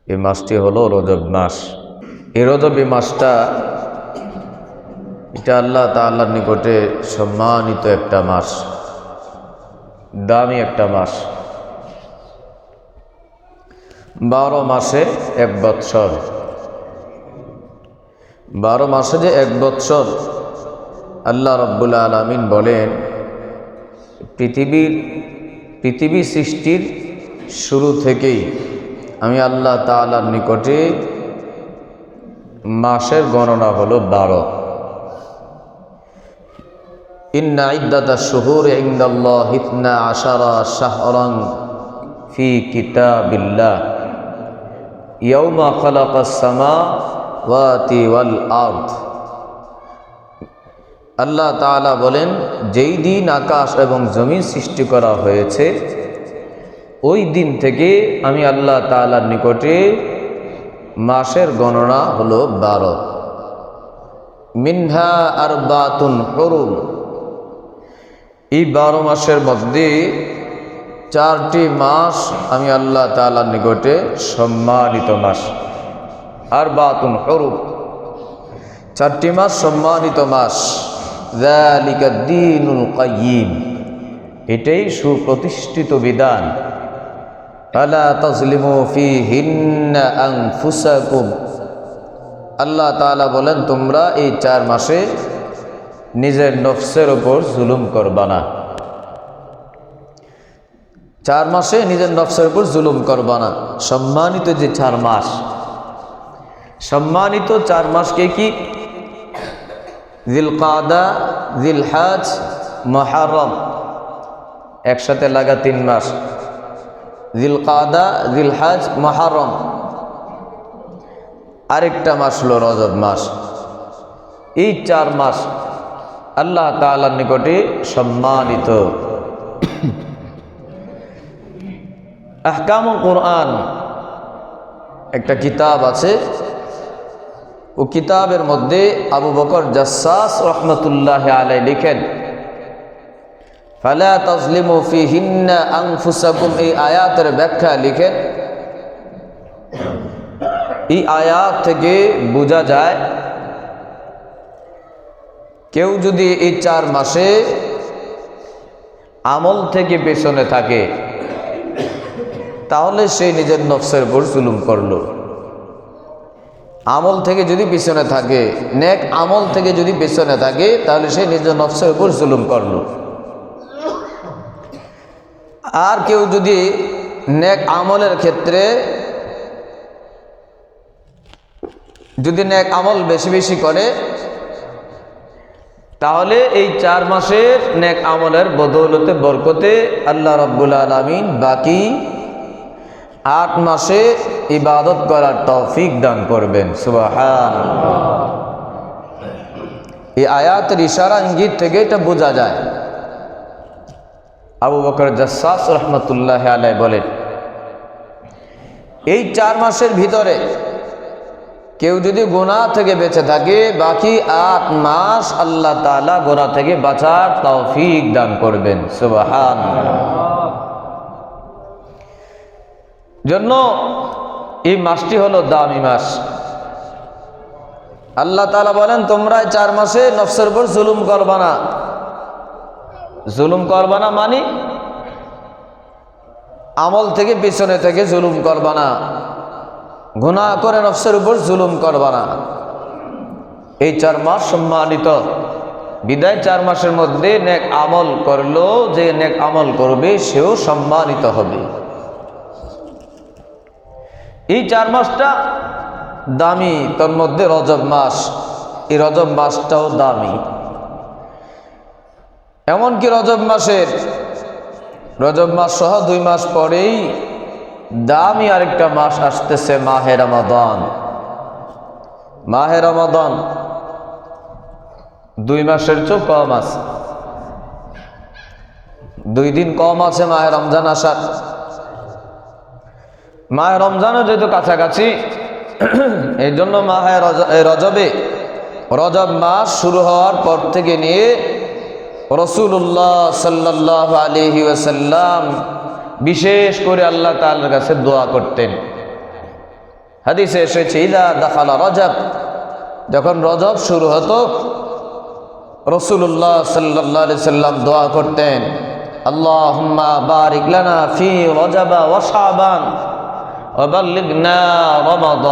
এই মাসটি হলো রজব মাস। এই রজব মাসটা এটা আল্লাহ তাআলার নিকটে সম্মানিত একটা মাস, দামি একটা মাস। 12 মাসে এক বৎসর, 12 মাসে যে এক বৎসর। আল্লাহ রাব্বুল আলামিন বলেন, পৃথিবী সৃষ্টির শুরু থেকেই আমি আল্লাহ তাআলার নিকটে মাসের গণনা হলো 12। ইন্না ইদ্দাতাশ শুহুরি ইনদাল্লাহি 12 শাহরান ফি কিতাবিল্লাহ ইয়াওমা খালাকাস সামাওয়াতি ওয়াল আরদ। আল্লাহ তাআলা বলেন, যেই দিন আকাশ এবং জমিন সৃষ্টি করা হয়েছে ওই দিন থেকে আমি আল্লাহ তাআলার নিকটে মাসের গণনা হলো 12। মিনহা আরবাতুন হুরুম, এই 12 মাসের মধ্যে 4টি মাস আমি আল্লাহ তাআলার নিকটে সম্মানিত মাস। আরবাতুন হুরুম, 4টি মাস সম্মানিত মাস। যালিকা দ্বীনুল কাইয়্যিম, এটাই সুপ্রতিষ্ঠিত বিধান। ফালা তাজলিমু ফীহিন্না আনফুসাকুম, আল্লাহ তাআলা বলেন, তোমরা এই 4 মাসে নিজের নফসের উপর জুলুম করবা না। 4 মাসে নিজের নফসের উপর জুলুম করবা না। সম্মানিত যে 4 মাস, সম্মানিত 4 মাসকে কি? জিলকাদা, জিলহজ, মুহররম, একসাথে লাগা 3 মাস। জিলকাদা, জিলহজ, মুহররম। আরেকটা মাস হলো রজব মাস। এই 4 মাস আল্লাহ তাআলার নিকটে সম্মানিত। আহকামুল কুরআন একটা কিতাব আছে, ও কিতাবের মধ্যে আবু বকর জাসসাস রহমতুল্লাহি আলাইহি লিখেন, ফালা তাজলিমু ফীহিন্না আনফুসাকুম, এই আয়াতের ব্যাখ্যা লিখেন, এই আয়াত থেকে বোঝা যায় কেউ যদি এই 4 মাসে আমল থেকে পেছনে থাকে তাহলে সে নিজের নফসের উপর জুলুম করলো। আমল থেকে যদি পিছনে থাকে, নেক আমল থেকে যদি পিছনে থাকে, তাহলে সে নিজের নফসের উপর জুলুম করলো। আর কেউ যদি নেক আমলের ক্ষেত্রে যদি নেক আমল বেশি বেশি করে, তাহলে এই 4 মাসের নেক আমলের বদৌলতে, বরকতে আল্লাহ রাব্বুল আলামিন বাকি 8 মাসে ইবাদত করার তৌফিক দান করবেন। সুবহানাল্লাহ। এই আয়াতের ইশারা ইঙ্গিত থেকে এটা বোঝা যায়। আবু বকর জাসসাস রহমতুল্লাহি আলাইহি বলেন, এই 4 মাসের ভিতরে কেউ যদি গুনাহ থেকে বেঁচে থাকে, বাকি 8 মাস আল্লাহ তাআলা গুনাহ থেকে বাঁচার তৌফিক দান করবেন। সুবহানাল্লাহ। জন্য এই মাসটি হলো দামি মাস। আল্লাহ তাআলা বলেন, তোমরা 4 মাসে নফসের উপর জুলুম করবা না। জুলুম করবা না মানে আমল থেকে পিছনে থেকে জুলুম করবা না, গুনাহ করে নফসের উপর জুলুম করবা না। এই 4 মাস সম্মানিত বিদায় 4 মাসের মধ্যে নেক আমল করলো, যে নেক আমল করবে সেও সম্মানিত হবে। এই 4 মাসটা দামি, তার মধ্যে রজব মাস, এই রজব মাসটাও দামি। এমনকি রজব মাস সহ 2 মাস পরেই দামি আরেকটা মাস আসতেছে, মাহে রমাদান। মাহে রমাদান 2 মাসের চেয়ে কম আছে, 2 দিন কম আছে মাহে রমজান আসার। মাহে রমজানও যেহেতু কাছাকাছি, এই জন্য রজব মাস শুরু হওয়ার পর থেকে নিয়ে রাসূলুল্লাহ সাল্লাল্লাহু আলাইহি ওয়াসাল্লাম বিশেষ করে আল্লাহ তাআলার কাছে দোয়া করতেন, হাদিসে এসেছে ইদা দাখালা রজব, যখন রজব শুরু হতো রাসূলুল্লাহ সাল্লাল্লাহু আলাইহি সাল্লাম দোয়া করতেন, আল্লাহুম্মা বারিক লানা ফি রজব ওয়া শাবান ওয়া বাল্লিগনা রমাদান।